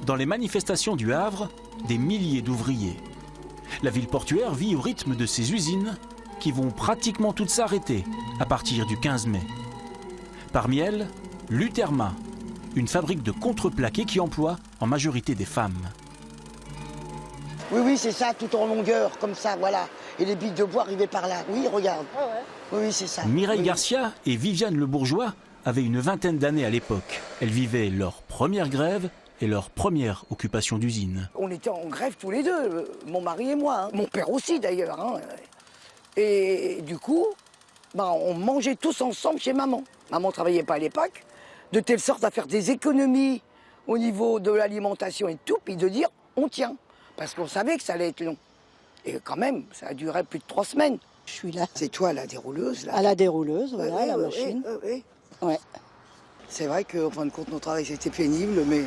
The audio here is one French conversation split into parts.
Dans les manifestations du Havre, des milliers d'ouvriers. La ville portuaire vit au rythme de ces usines qui vont pratiquement toutes s'arrêter à partir du 15 mai. Parmi elles, l'Uterma, une fabrique de contreplaqué qui emploie en majorité des femmes. Oui, oui, c'est ça, tout en longueur, comme ça, voilà. Et les billes de bois arrivaient par là. Oui, regarde. Ah ouais. Oui, oui, c'est ça. Mireille oui. Garcia et Viviane Le Bourgeois avaient une vingtaine d'années à l'époque. Elles vivaient leur première grève et leur première occupation d'usine. On était en grève tous les deux, mon mari et moi. Hein. Mon père aussi, d'ailleurs. Hein. Et du coup, on mangeait tous ensemble chez maman. Maman ne travaillait pas à l'époque, de telle sorte à faire des économies au niveau de l'alimentation et tout, puis de dire on tient. Parce qu'on savait que ça allait être long. Et quand même, ça a duré plus de 3 semaines. Je suis là. C'est toi la dérouleuse, là? À la dérouleuse, voilà, oui, la oui, machine. Oui. Ouais. C'est vrai qu'en fin de compte, notre travail, c'était pénible, mais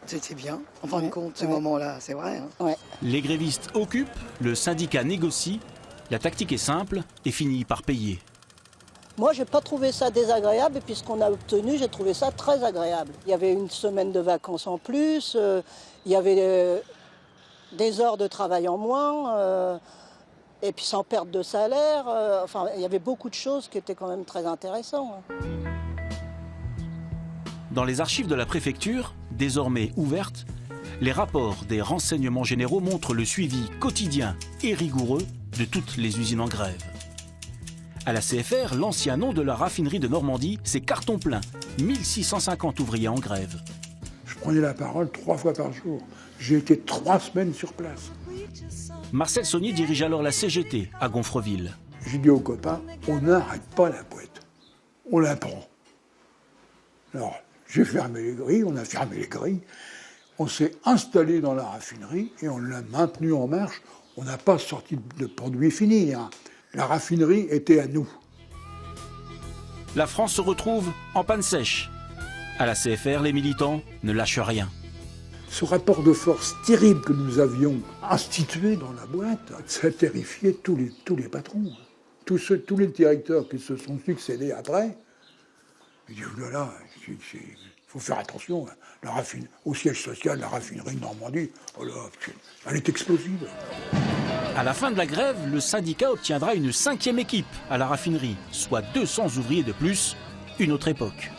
c'était bien. En fin de compte, ce moment-là, c'est vrai. Hein. Ouais. Les grévistes occupent, le syndicat négocie. La tactique est simple et finit par payer. Moi, j'ai pas trouvé ça désagréable, et puis ce qu'on a obtenu, j'ai trouvé ça très agréable. Il y avait une semaine de vacances en plus, il y avait des heures de travail en moins, et puis sans perte de salaire. Enfin, il y avait beaucoup de choses qui étaient quand même très intéressantes. Dans les archives de la préfecture, désormais ouvertes, les rapports des renseignements généraux montrent le suivi quotidien et rigoureux de toutes les usines en grève. À la CFR, l'ancien nom de la raffinerie de Normandie, c'est carton plein, 1650 ouvriers en grève. Je prenais la parole 3 fois par jour. J'ai été 3 semaines sur place. Marcel Saunier dirige alors la CGT à Gonfreville. J'ai dit aux copains, on n'arrête pas la boîte, on la prend. Alors, j'ai fermé les grilles, on a fermé les grilles, on s'est installé dans la raffinerie et on l'a maintenu en marche. On n'a pas sorti de produits finis. Hein. La raffinerie était à nous. La France se retrouve en panne sèche. À la CFR, les militants ne lâchent rien. Ce rapport de force terrible que nous avions institué dans la boîte, ça a terrifié tous les patrons. Tous les directeurs qui se sont succédés après. Ils disent, voilà, il faut faire attention. Au siège social, la raffinerie de Normandie, oh là, elle est explosive. À la fin de la grève, le syndicat obtiendra une 5e équipe à la raffinerie, soit 200 ouvriers de plus, une autre époque.